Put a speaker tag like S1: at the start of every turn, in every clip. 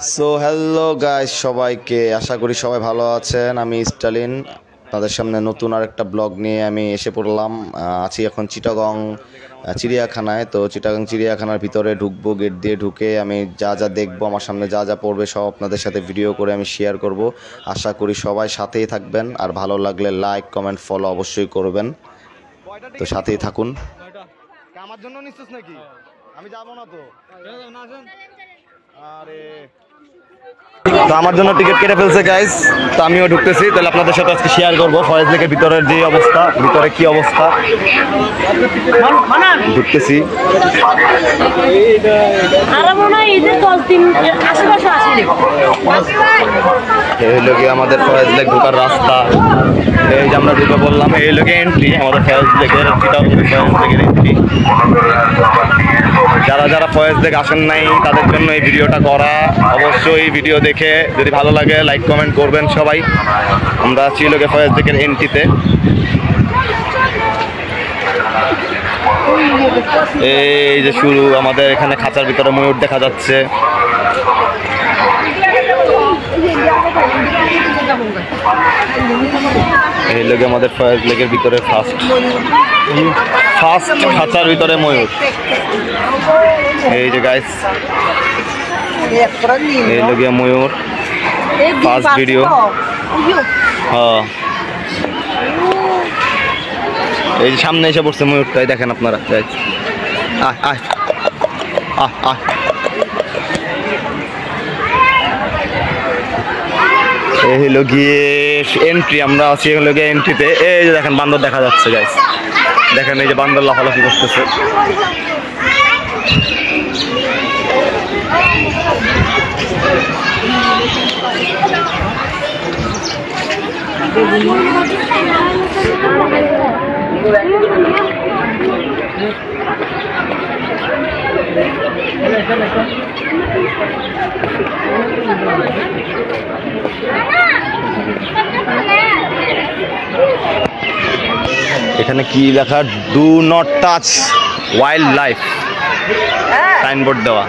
S1: So hello guys, সবাইকে আশা করি সবাই ভালো আছেন। আমি স্টালিন, তাদের সামনে নতুন আরেকটা ব্লগ নিয়ে আমি এসে পড়লাম। আছি এখন চিটাগং চিড়িয়াখানায়। তো চিটাগং চিড়িয়াখানার ভিতরে ঢুকবো, গেট দিয়ে ঢুকে আমি যা যা দেখবো, আমার সামনে যা যা পড়বে সব আপনাদের সাথে ভিডিও করে আমি শেয়ার করব। আশা করি সবাই সাথেই থাকবেন, আর ভালো লাগলে লাইক কমেন্ট ফলো অবশ্যই করবেন। তো সাথেই থাকুন।
S2: আমার জন্য নিচ্ছিস নাকি? আমি যাবো না তো। আরে তো আমার জন্য টিকিট কেটে ফেলছে গাইস, তো আমিও ঢুকতেছি। তাহলে আপনাদের সাথে আজকে শেয়ার করবো ফয়েজ লেকের ভিতরের যে অবস্থা, ভিতরে কি অবস্থা। ঢুকতেছি। এই লোকে আমাদের ফয়েজ লেক ঢোকার রাস্তা। এই যে আমরা ঢুকে বললাম, এই লোকে এন্ট্রি আমাদের ফয়েজ লেকের, ফয়েজ লেকের এন্ট্রি। যারা যারা ফয়েজ লেক আসেন নাই তাদের জন্য এই ভিডিওটা করা। অবশ্যই ভিডিও দেখে যদি ভালো লাগে লাইক কমেন্ট করবেন সবাই। আমরা আছি লোকে ফয়েজ লেকের এন্ট্রিতে। এই যে শুরু, আমাদের এখানে খাঁচার ভিতরে ময়ূর দেখা যাচ্ছে। এই লোকে আমাদের ফয়েজ লেকের ভিতরে ফার্স্ট খাঁচার ভিতরে ময়ূর। এই যে গাইস, এই লোকে ময়ূর ফার্স্ট ভিডিও। হ্যাঁ, এই যে সামনে এসে পড়ছে ময়ূরটাই, দেখেন আপনারা। এই হলো গিয়ে এন্ট্রি, আমরা আছি হলো গিয়ে এন্ট্রিতে। এই যে দেখেন বান্দর দেখা যাচ্ছে গাইস, দেখেন এই যে বান্দর লাফালাফি করতেছে। এখানে কি লেখা? Do not touch wild life, signboard দেওয়া।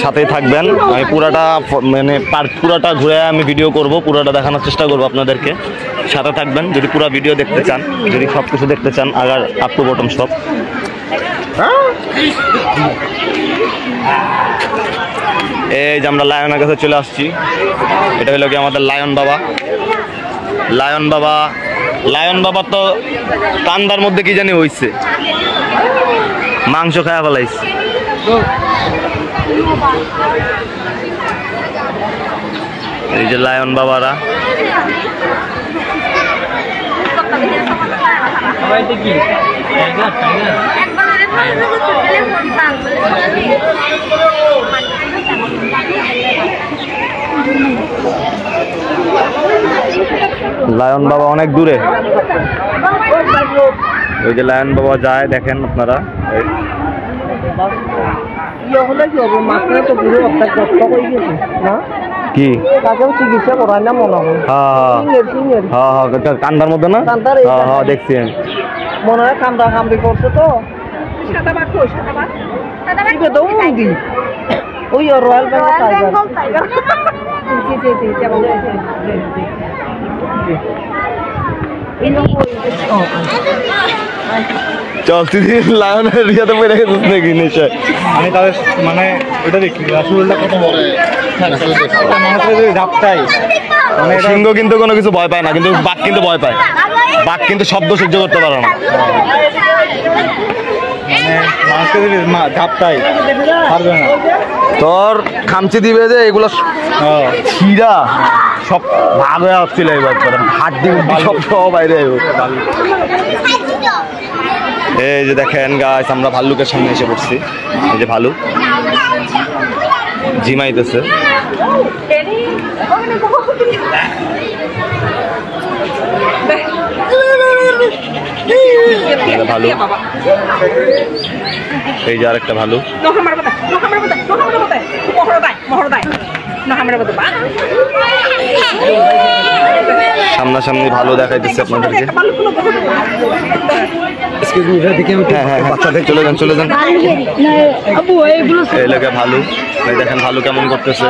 S2: সাথেই থাকবেন, আমি পুরাটা মানে পার্ক পুরাটা ঘুরে আমি ভিডিও করব, পুরাটা দেখানোর চেষ্টা করব আপনাদেরকে। সাথে থাকবেন যদি পুরো ভিডিও দেখতে চান, যদি সব কিছু দেখতে চান, আগার আপ টু বটম সব। এই যে আমরা লায়নের কাছে চলে আসছি। এটা হলো কি আমাদের লায়ন বাবা। লায়ন বাবা তো কান্দার মধ্যে কি জানি হইছে, মাংস খায়া ফেলাইছে। এই যে লায়ন বাবারা। লায়ন বাবা অনেক দূরে। ওই যে লায়ন বাবা যায়, দেখেন আপনারা। কি চিকিৎসা করায় না মনে হয়? কান্দার মধ্যে না? হ্যাঁ দেখছি আমি, মনে হয় কান্দা কামড়ি করছে তো। ওই রয়্যাল বেঙ্গল টাইগার। চলছি লায়নের রিয়াতে পড়ে গেছিস নাকি নেশায়? আমি তাদের মানে ওটা দেখি রাসূলুল্লাহ কত বড় ঝাপটাই। মানে সিংহ কিন্তু কোনো কিছু ভয় পায় না, কিন্তু বাঘ কিন্তু ভয় পায়। বাঘ কিন্তু শব্দ সহ্য করতে পারে না, মানে ঝাপটাই পারবে না। তোর খামচি দিবে যে এগুলো ছিঁড়া সব ভাগ হয়ে আসছিল, এবার হাড্ডি সব বাইরে। এই যে দেখেন গাইস, আমরা ভাল্লুকের সামনে এসে পড়ছি। এই যে ভালুক জিমাইতেছে। ভালু, এই যে আরেকটা ভালু। সামনাসামনি ভালো দেখাইতেছে আপনাদেরকে। হ্যাঁ হ্যাঁ হ্যাঁ, চলে যান চলে যান। এই এলাকা ভালো, এই দেখেন ভালো কেমন করতেছে।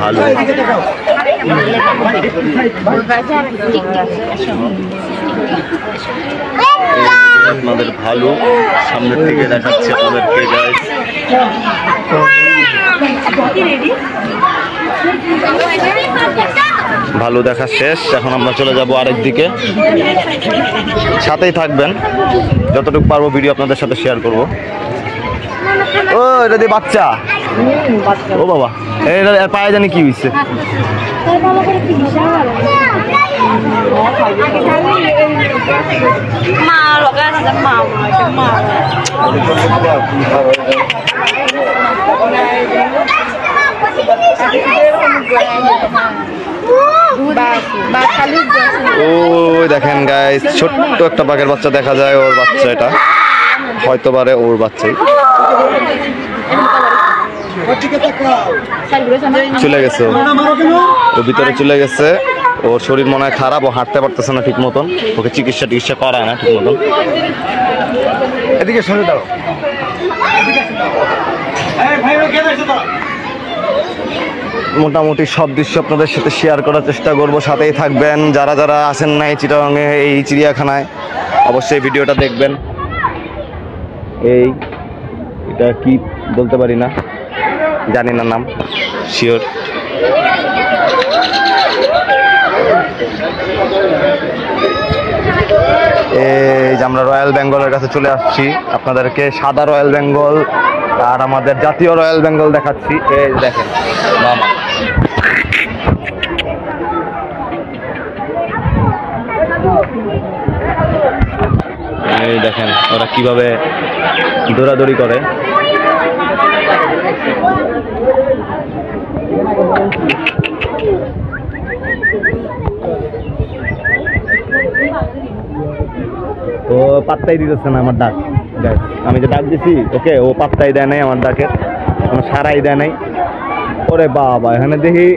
S2: ভালো আপনাদের ভালো সামনের থেকে দেখাচ্ছি আপনাদেরকে গাইস। ভালো দেখা শেষ, এখন আমরা চলে যাব আরেক দিকে। সাথেই থাকবেন, যতটুকু পারবো ভিডিও আপনাদের সাথে শেয়ার করব। ও এটা দিয়ে বাচ্চা, ও বাবা এর পায়ে জানি কি হয়েছে। ওই দেখেন গাইস, ছোট্ট একটা বাঘের বাচ্চা দেখা যায়। ওর বাচ্চা এটা, হয়তো পারে ওর বাচ্চাই। চলে গেছে, ও ভিতরে চলে গেছে। ওর শরীর মনে হয় খারাপ, ও হাঁটতে পারতেছে না ঠিক মতন। ওকে চিকিৎসা করায় না ঠিক মতন। এদিকে সরে দাও। মোটামুটি সব দৃশ্য আপনাদের সাথে শেয়ার করার চেষ্টা করব, সাথেই থাকবেন। যারা যারা আসেন নাই চিটাগাংয়ে এই চিড়িয়াখানায়, অবশ্যই ভিডিওটা দেখবেন। এটা কি বলতে পারি না, জানি না নাম শিওর। এই যে আমরা রয়্যাল বেঙ্গলের কাছে চলে আসছি, আপনাদেরকে সাদা রয়্যাল বেঙ্গল আর আমাদের জাতীয় রয়্যাল বেঙ্গল দেখাচ্ছি। এই দেখেন মামা, এই দেখেন ওরা কিভাবে দৌড়াদৌড়ি করে। ও পাত্তাই দিতেছে না আমার ডাক, আমি যে ডাক দিছি ওকে, ও পাত্তাই দেয় নাই আমার ডাকে, আমার সারাই দেয় নাই। ওরে বাবা, এখানে দেখি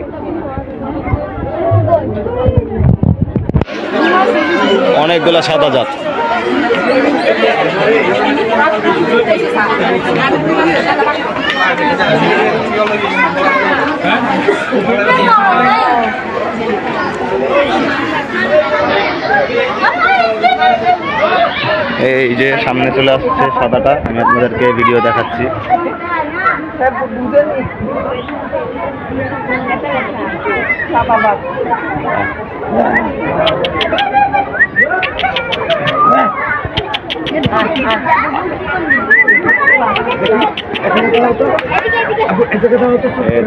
S2: অনেকগুলা সাদা জাত। এই যে সামনে চলে আসছে সাদাটা, আমি আপনাদেরকে ভিডিও দেখাচ্ছি।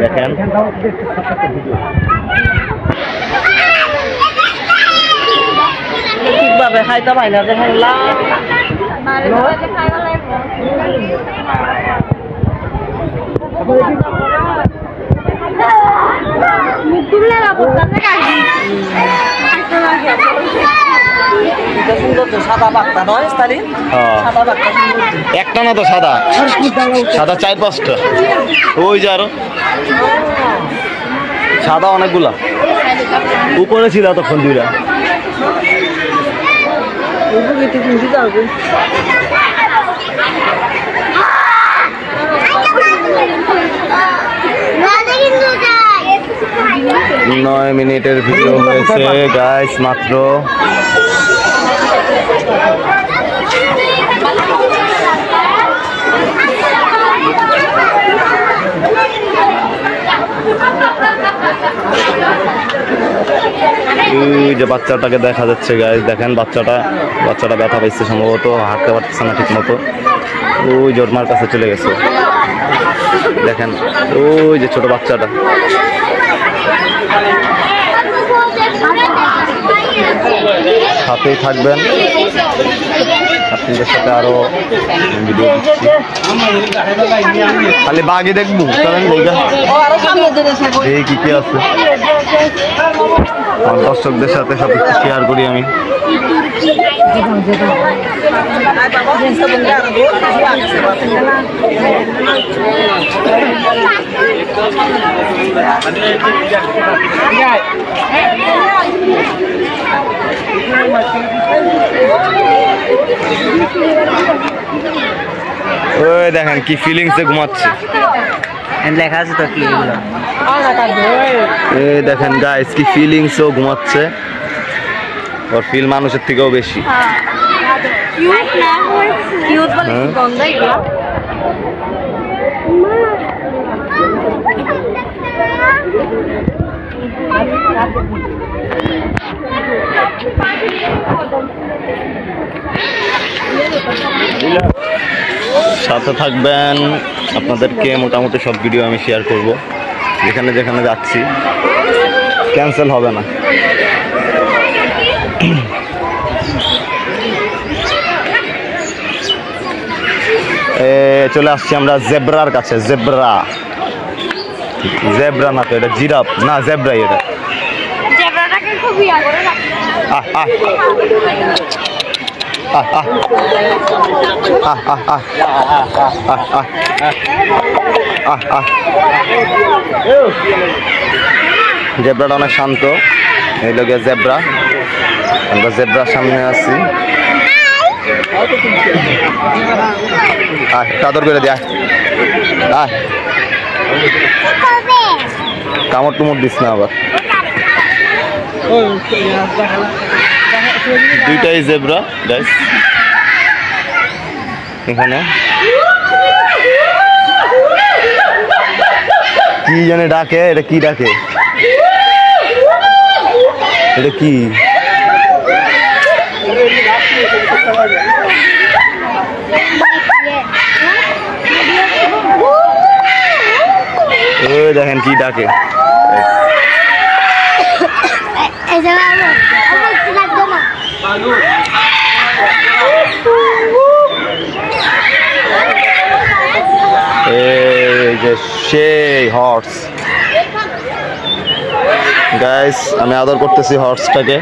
S2: দেখেন
S3: ঠিকভাবে খাইতে পাই না, দেখেন সাদা বাক্তা নয়,
S2: একটা না তো সাদা, সাদা 4-5টা। ওই যে আরো সাদা অনেকগুলা উপরে ছিল তখন দুইটা। নয় মিনিটের ভিডিও হয়েছে গাইস মাত্র। এই যে বাচ্চাটাকে দেখা যাচ্ছে গাইস, দেখেন বাচ্চাটা ব্যথা পাইছে সম্ভবত, হাঁটতে পারতেছে না ঠিক মতো। ওই জোরমার কাছে চলে গেছে, দেখেন ওই যে ছোট বাচ্চাটা। সাথেই থাকবেন। আপনাদের সাথে আরো ভিডিও দিচ্ছি। খালি বাঘই দেখবো, চলেন দেখা এই কি কি আছে আমার দর্শকদের সাথে সব কিছু শেয়ার করি আমি। ওই দেখেন কি ফিলিংসে ঘুমাচ্ছে,
S3: লেখা আছে তো কি
S2: এই দেখেন গাইস কি ফিলিংসে ঘুমাচ্ছে, ওর ফিল মানুষের থেকেও বেশি। সাথে থাকবেন, আপনাদেরকে মোটামুটি সব ভিডিও আমি শেয়ার করব, যেখানে যেখানে যাচ্ছি ক্যান্সেল হবে না। চলে আসছি আমরা জেব্রার কাছে। জেব্রা, জেব্রা না তো এটা জিরাফ না, জেব্রাই এটা।
S4: জেব্রাটাকে খুব ইয়া করে রাখে।
S2: আহ আহ আহ আহ আহ আহ আহ আহ। জেব্রাটা অনেক শান্ত, এই লোকে জেব্রা। আমরা জেব্রার সামনে আছি। চাদর করে দেয়া, কামড় টুমড় দিস না আবার। দুইটাই জেব্রা গাইস। এখানে কি জানে ডাকে, এটা কি ডাকে, এটা কি? ওই দেখেন কি ডাকে। এই যে সেই হর্স গাইস, আমি আদর করতেছি হর্সটাকে।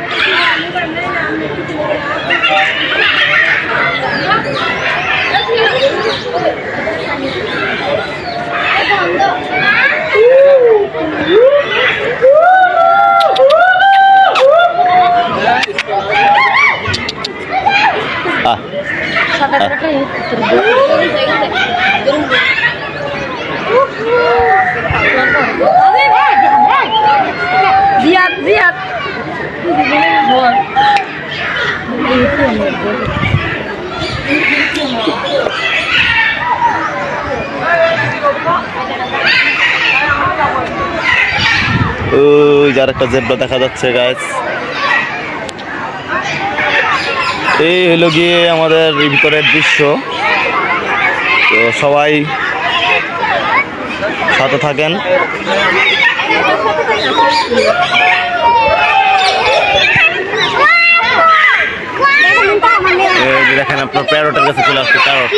S4: Ziat, ziat.
S2: ওই যার একটা জেব্রা দেখা যাচ্ছে গাইস। এই হলো গিয়ে আমাদের ভিতরের দৃশ্য। তো সবাই সাথে থাকেন। এই যে দেখেন আপনার প্যারটের কাছে চলে আসছে। প্যারট,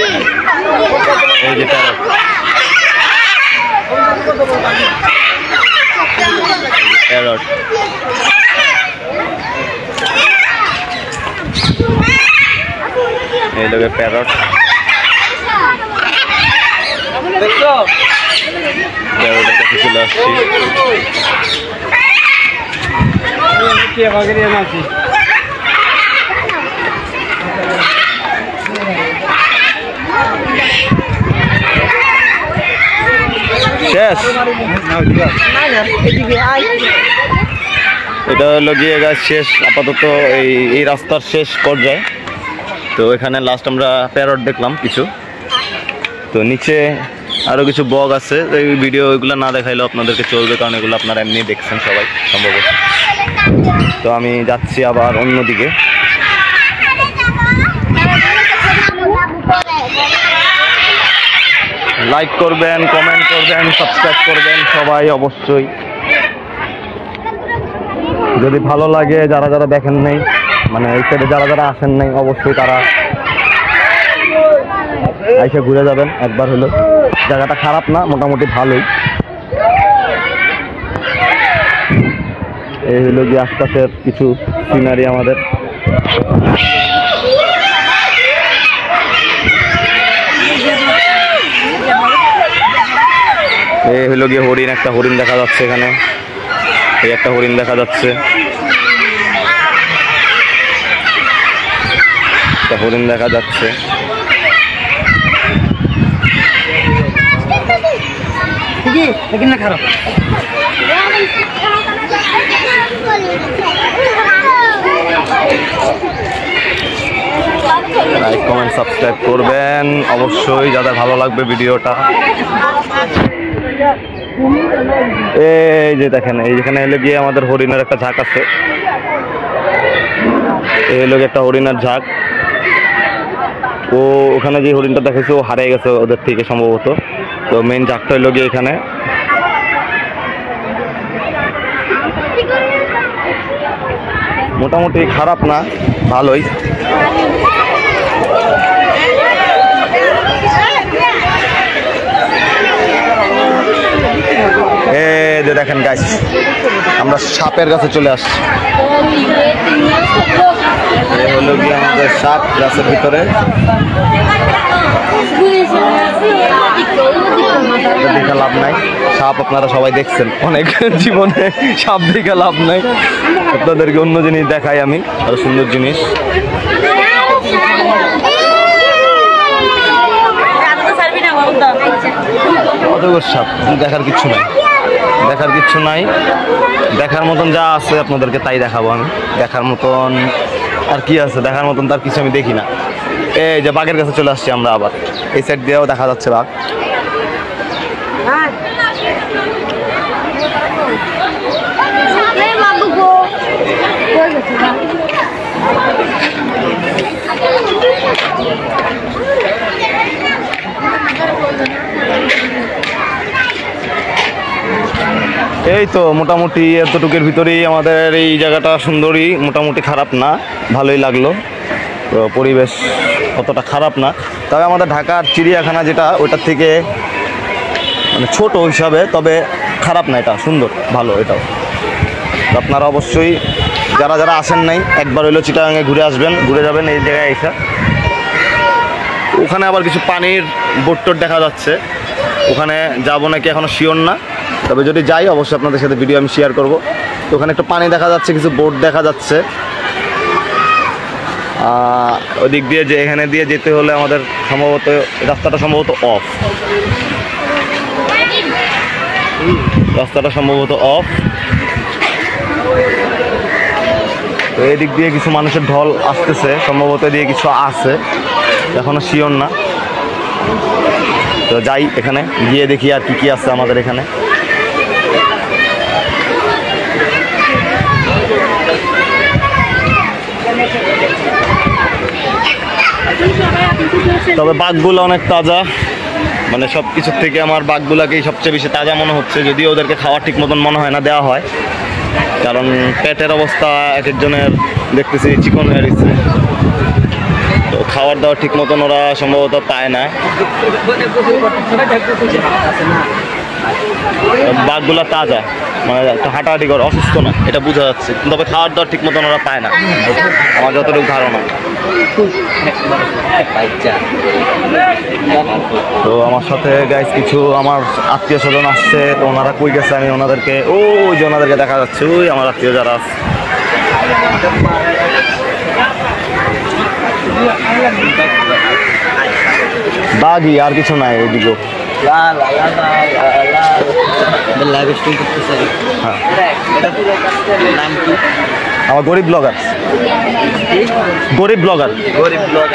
S2: এই যে প্যারট, প্যারট। এই লোকের প্যারট, প্যারটের কাছে চলে আসছি। শেষ, এটা হলো গিয়ে গাছ শেষ আপাতত, এই রাস্তার শেষ পর্যায়ে। তো এখানে লাস্ট আমরা প্যারট দেখলাম কিছু। তো নিচে আরও কিছু বগ আছে, এই ভিডিও ওইগুলো না দেখাইলেও আপনাদেরকে চলবে, কারণ এগুলো আপনারা এমনি দেখছেন সবাই সম্ভবত। তো আমি যাচ্ছি আবার অন্যদিকে। লাইক করবেন, কমেন্ট করবেন, সাবস্ক্রাইব করবেন সবাই অবশ্যই। যদি ভালো লাগে, যারা যারা দেখেন নাই, মানে এই সাইডে যারা যারা আসেন নাই, অবশ্যই তারা আইসা ঘুরে যাবেন একবার হলো। জায়গাটা খারাপ না, মোটামুটি ভালোই। এই হলো গিয়ে আশপাশের কিছু সিনারি আমাদের। এই হলো গিয়ে হরিণ, একটা হরিণ দেখা যাচ্ছে এখানে। এই একটা হরিণ দেখা যাচ্ছে, একটা হরিণ দেখা যাচ্ছে।
S3: খারাপ
S2: লাইক কমেন্ট সাবস্ক্রাইব করবেন অবশ্যই, যাদের ভালো লাগবে ভিডিওটা। এই যে দেখেন, এইখানে এলে গিয়ে আমাদের হরিণের একটা ঝাঁক আছে। এই হলো একটা হরিণের ঝাঁক। ও ওখানে যে হরিণটা দেখেছে ও হারিয়ে গেছে ওদের থেকে সম্ভবত। তো মেইন ঝাঁকটা হলো গিয়ে এখানে। মোটামুটি খারাপ না, ভালোই। এই যে দেখেন গাইস, আমরা সাপের কাছে চলে আসছি। এই হলো গিয়ে আমাদের সাপ গাছের ভিতরে। দেখে লাভ নাই, সাপ আপনারা সবাই দেখছেন অনেক, জীবনে সাপ দেখে লাভ নাই। আপনাদেরকে অন্য জিনিস দেখাই আমি, আরো সুন্দর জিনিস। অজগর সাপ দেখার কিচ্ছু নাই, দেখার কিচ্ছু নাই। দেখার মতন যা আছে আপনাদেরকে তাই দেখাবো আমি। দেখার মতন আর কি আছে, দেখার মতন তার কিছু আমি দেখি না। এই যে বাঘের কাছে চলে আসছি আমরা আবার। এই সাইড দিয়েও দেখা যাচ্ছে বাঘ। এই তো মোটামুটি এতটুকুর ভিতরেই আমাদের এই জায়গাটা সুন্দরী, মোটামুটি খারাপ না, ভালোই লাগলো। তো পরিবেশ অতটা খারাপ না, তবে আমাদের ঢাকার চিড়িয়াখানা যেটা ওটার থেকে মানে ছোট হিসাবে, তবে খারাপ না, এটা সুন্দর, ভালো এটাও। তো আপনারা অবশ্যই যারা যারা আসেন নাই একবার হইলো চিটাগাঙে ঘুরে আসবেন, ঘুরে যাবেন এই জায়গায় এসে। ওখানে আবার কিছু পানির বোট টোট দেখা যাচ্ছে, ওখানে যাবো নাকি এখনো শিওর না, তবে যদি যাই অবশ্যই আপনাদের সাথে ভিডিও আমি শেয়ার করব। তো ওখানে একটু পানি দেখা যাচ্ছে, কিছু বোট দেখা যাচ্ছে। ওদিক দিয়ে যে এখানে দিয়ে যেতে হলে আমাদের সম্ভবত রাস্তাটা সম্ভবত অফ, রাস্তাটা সম্ভবত অফ। তো এদিক দিয়ে কিছু মানুষের ঢল আসতেছে, সম্ভবত এদিকে কিছু আছে, এখনো শিওর না। তো যাই এখানে গিয়ে দেখি আর কি কি আছে আমাদের এখানে। তবে বাঘগুলো অনেক তাজা, মানে সব কিছুর থেকে আমার বাঘগুলাকেই সবচেয়ে বেশি তাজা মনে হচ্ছে। যদিও ওদেরকে খাওয়া ঠিক মতন মনে হয় না, দেওয়া হয়, কারণ পেটের অবস্থা এক একজনের দেখতেছি চিকন হয়ে গেছে। তো খাবার দাওয়া ঠিক মতন ওরা সম্ভবত পায় না। বাঘগুলা তাজা, মানে একটু হাঁটাহাঁটি করে, অসুস্থ না, এটা বোঝা যাচ্ছে। তবে খাওয়ার দাওয়ার ঠিক মতন ওরা পায় না, আমার যতটুকু ধারণা। তো আমার সাথে গাইস কিছু আমার আত্মীয় স্বজন আসছে, তো ওনারা কই গেছে আমি ওনাদেরকে, ওই যে ওনাদেরকে দেখা যাচ্ছে, ওই আমার আত্মীয় যারা আছে। বাঘই, আর কিছু নাই এদিকেও। আমার গরিব ব্লগার, গরিব ব্লগার, গরিব ব্লগার।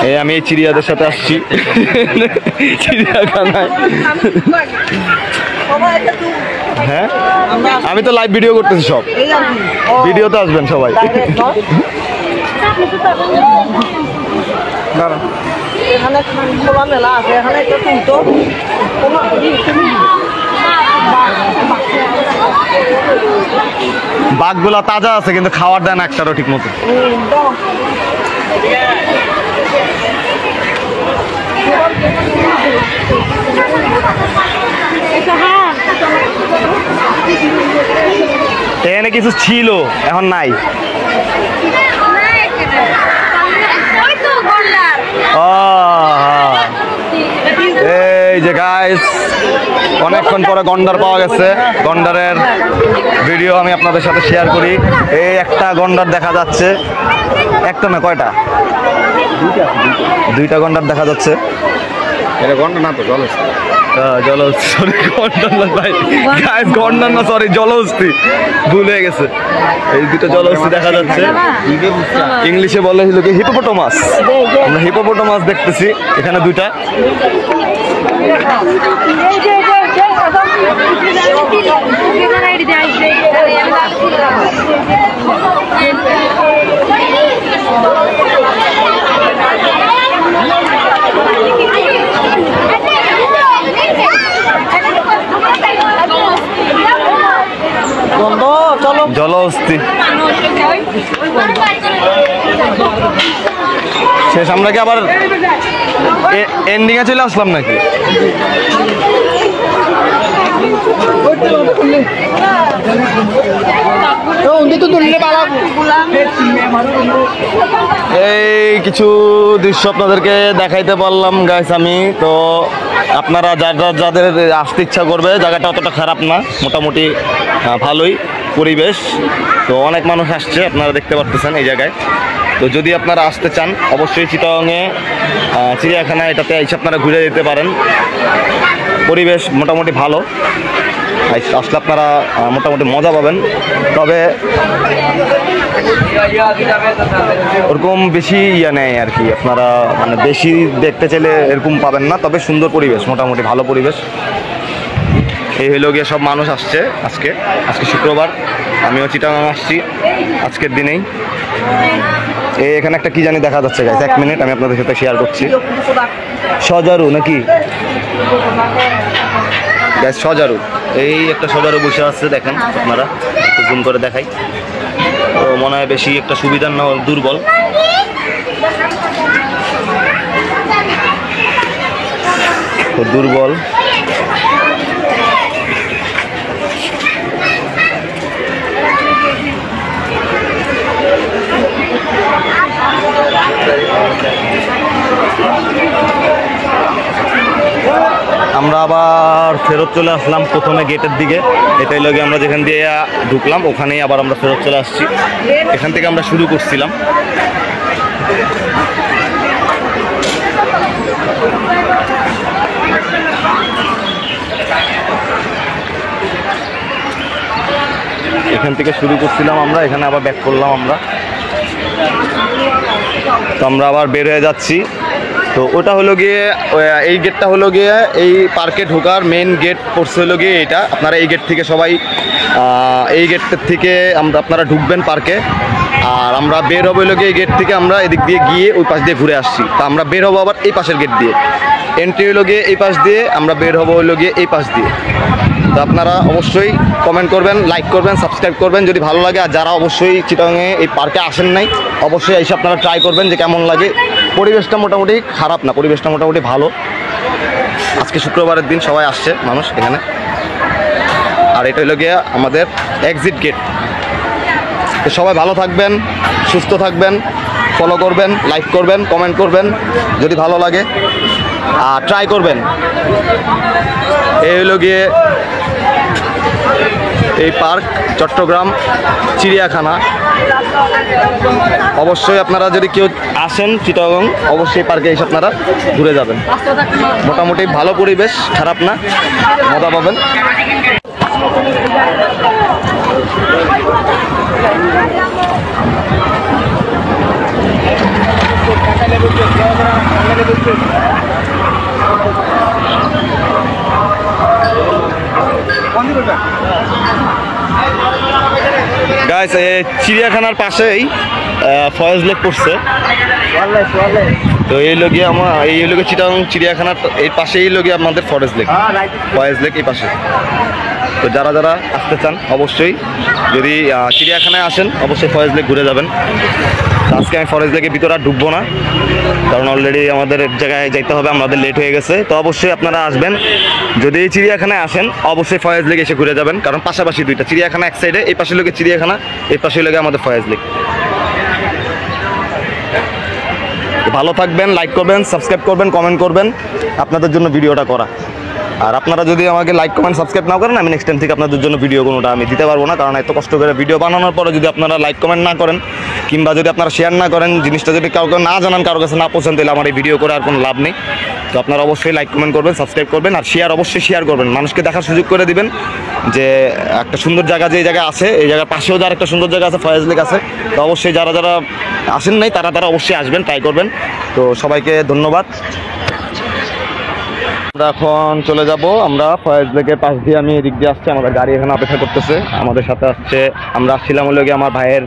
S2: এই আমি এই চিড়িয়াদের সাথে আসছি চিড়িয়াখানায়। হ্যাঁ, আমি তো লাইভ ভিডিও করতেছি, সব ভিডিওতে আসবেন সবাই।
S5: এখানে খোলা মেলা আছে, এখানে একটা তুলতো
S2: বাঘগুলা তাজা আছে কিন্তু খাওয়ার দেন একটারও ঠিক মতো। এখানে কিছু ছিল এখন নাই। এই যে গাইস অনেকক্ষণ পরে গন্ডার পাওয়া গেছে। গন্ডারের ভিডিও আমি আপনাদের সাথে শেয়ার করি। এই একটা গন্ডার দেখা যাচ্ছে, একটা না কয়টা, দুইটা গন্ডার দেখা যাচ্ছে।
S1: এটা গন্ডার না তো জলহস্তি।
S2: সরি গন্ডার না ভাই, গাইস গন্ডার না, সরি জলহস্তি, ভুল হয়ে গেছে। এই দুটো জলহস্তি দেখা যাচ্ছে, ইংলিশে বলে হলো কি হিপোপোটামাস। আমরা হিপোপোটামাস দেখতেছি এখানে দুইটা। জলহস্তি শেষ। আমরা কি আবার এন্ডিং এ চলে আসলাম নাকি? এই কিছু দৃশ্য আপনাদেরকে দেখাইতে পারলাম গাইস আমি। তো আপনারা যাদের আসতে ইচ্ছা করবে, জায়গাটা অতটা খারাপ না, মোটামুটি ভালোই পরিবেশ। তো অনেক মানুষ আসছে, আপনারা দেখতে পারতেছেন এই জায়গায়। তো যদি আপনারা আসতে চান অবশ্যই চিটাগংয়ে চিড়িয়াখানা এটাতে এসে আপনারা ঘুরে যেতে পারেন। পরিবেশ মোটামুটি ভালো, আসলে আপনারা মোটামুটি মজা পাবেন। তবে ওরকম বেশি নেই আর কি, আপনারা মানে বেশি দেখতে চাইলে এরকম পাবেন না। তবে সুন্দর পরিবেশ, মোটামুটি ভালো পরিবেশ। এই হইল গিয়ে সব মানুষ আসছে আজকে শুক্রবার। আমিও চিটাগাং আসছি আজকের দিনেই। এখানে একটা কি জানি দেখা যাচ্ছে গাইস, 1 মিনিট আমি আপনাদের সাথে শেয়ার করছি। সজারু নাকি গাইস? সজারু, এই একটা সজারু বসে আছে, দেখেন আপনারা, একটু জুম করে দেখাই। তো মনে হয় বেশি একটা সুবিধার না, দুর্বল। তো দুর্বল। আমরা আবার ফেরত চলে আসলাম প্রথমে গেটের দিকে। এটাই লগে আমরা যেখান দিয়ে ঢুকলাম ওখানেই আবার আমরা ফেরত চলে আসছি। এখান থেকে আমরা শুরু করছিলাম। এখান থেকে শুরু করছিলাম আমরা, এখানে আবার ব্যাক করলাম আমরা। তো আমরা আবার বের হয়ে যাচ্ছি। তো ওটা হলো গিয়ে, এই গেটটা হলো গিয়ে এই পার্কে ঢোকার মেন গেট পড়ছে হলো গিয়ে এইটা। আপনারা এই গেট থেকে সবাই এই গেটটার থেকে আপনারা ঢুকবেন পার্কে। আর আমরা বের হবো হলো গিয়ে এই গেট থেকে, আমরা এদিক দিয়ে গিয়ে ওই পাশ দিয়ে ঘুরে আসছি। তা আমরা বের হবো আবার এই পাশের গেট দিয়ে, এন্ট্রি হলো গিয়ে এই পাশ দিয়ে, আমরা বের হবো হলো গিয়ে এই পাশ দিয়ে। তো আপনারা অবশ্যই কমেন্ট করবেন, লাইক করবেন, সাবস্ক্রাইব করবেন যদি ভালো লাগে। আর যারা অবশ্যই চিটাগাংয়ে এই পার্কে আসেন নাই, অবশ্যই এসে আপনারা ট্রাই করবেন যে কেমন লাগে। পরিবেশটা মোটামুটি খারাপ না, পরিবেশটা মোটামুটি ভালো। আজকে শুক্রবারের দিন সবাই আসছে মানুষ এখানে। আর এটা হলো গিয়ে আমাদের এক্সিট গেট। তো সবাই ভালো থাকবেন, সুস্থ থাকবেন, ফলো করবেন, লাইক করবেন, কমেন্ট করবেন যদি ভালো লাগে, আর ট্রাই করবেন। এই হলো গিয়ে এই পার্ক, চট্টগ্রাম চিড়িয়াখানা। অবশ্যই আপনারা যদি কেউ আসেন চিটাগং, অবশ্যই পার্কে এসে আপনারা ঘুরে যাবেন। মোটামুটি ভালো পরিবেশ, খারাপ না, মজা পাবেন। গাইস, চিড়িয়াখানার পাশেই ফয়েজ লেক পড়ছে। তো এই লগিয়ে এই লোকে চিটাং চিড়িয়াখানার এই পাশেই লগিয়ে আমাদের ফরেস্ট লেক, ফয়েজ লেক এই পাশে। তো যারা যারা আসতে চান অবশ্যই, যদি চিড়িয়াখানায় আসেন অবশ্যই ফয়েজ লেক ঘুরে যাবেন। তো আজকে আমি ফরেস্ট লেকের ভিতরে আর ঢুকবো না, কারণ অলরেডি আমাদের এক জায়গায় যাইতে হবে, আমাদের লেট হয়ে গেছে। তো অবশ্যই আপনারা আসবেন, যদি এই চিড়িয়াখানায় আসেন অবশ্যই ফয়েজ লেক এসে ঘুরে যাবেন, কারণ পাশাপাশি দুইটা চিড়িয়াখানা এক সাইডে, এই পাশে লোকের চিড়িয়াখানা, এই পাশে লোকে আমাদের ফয়েজ লেক। ভালো থাকবেন, লাইক করবেন, সাবস্ক্রাইব করবেন, কমেন্ট করবেন, আপনাদের জন্য ভিডিওটা করা। আর আপনারা যদি আমাকে লাইক কমেন্ট সাবস্ক্রাইব না করেন, আমি নেক্সট টাইম থেকে আপনাদের জন্য ভিডিও কোনোটা আমি দিতে পারবো না, কারণ এত কষ্ট করে ভিডিও বানানোর পরে যদি আপনারা লাইক কমেন্ট না করেন, কিংবা যদি আপনারা শেয়ার না করেন, জিনিসটা যদি কাউকে না জানান, কারোর কাছে না পৌঁছান, তাহলে আমার এই ভিডিও করে আর কোনো লাভ নেই। তো আপনারা অবশ্যই লাইক কমেন্ট করবেন, সাবস্ক্রাইব করবেন, আর শেয়ার অবশ্যই শেয়ার করবেন, মানুষকে দেখার সুযোগ করে দিবেন যে একটা সুন্দর জায়গা যে এই জায়গায় আছে, এই জায়গার পাশেও যার একটা সুন্দর জায়গা আছে, ফয়েজ লেক আছে। তো অবশ্যই যারা যারা আসেন নাই তারা অবশ্যই আসবেন, ট্রাই করবেন। তো সবাইকে ধন্যবাদ। আমরা এখন চলে যাব, আমরা ফয়েজ লেকের পাশ দিয়ে, আমি এদিক দিয়ে আসছি, আমাদের গাড়ি এখানে অপেক্ষা করতেছে, আমাদের সাথে আসছে, আমরা আসছিলাম হলো গিয়ে আমার ভাইয়ের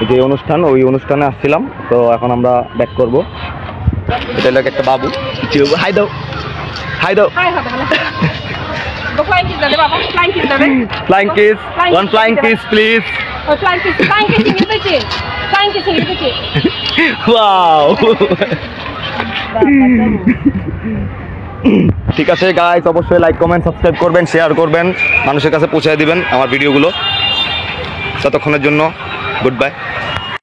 S2: যে অনুষ্ঠান, ওই অনুষ্ঠানে আসছিলাম। তো এখন আমরা ব্যাক করবো। এটা হলো একটা বাবু, হাই দাও, হাই দাও,
S4: Flying kiss dale, Baba. Flying kiss dale.
S2: Flying kiss, one flying kiss please.
S4: Oh, flying kiss in the chin. Flying kiss in the chin.
S2: Wow, ঠিক আছে গাইস, অবশ্যই লাইক কমেন্ট সাবস্ক্রাইব করবেন, share করবেন, মানুষের কাছে পৌঁছে দিবেন আমার ভিডিওগুলো। ততক্ষণের জন্য গুড বাই।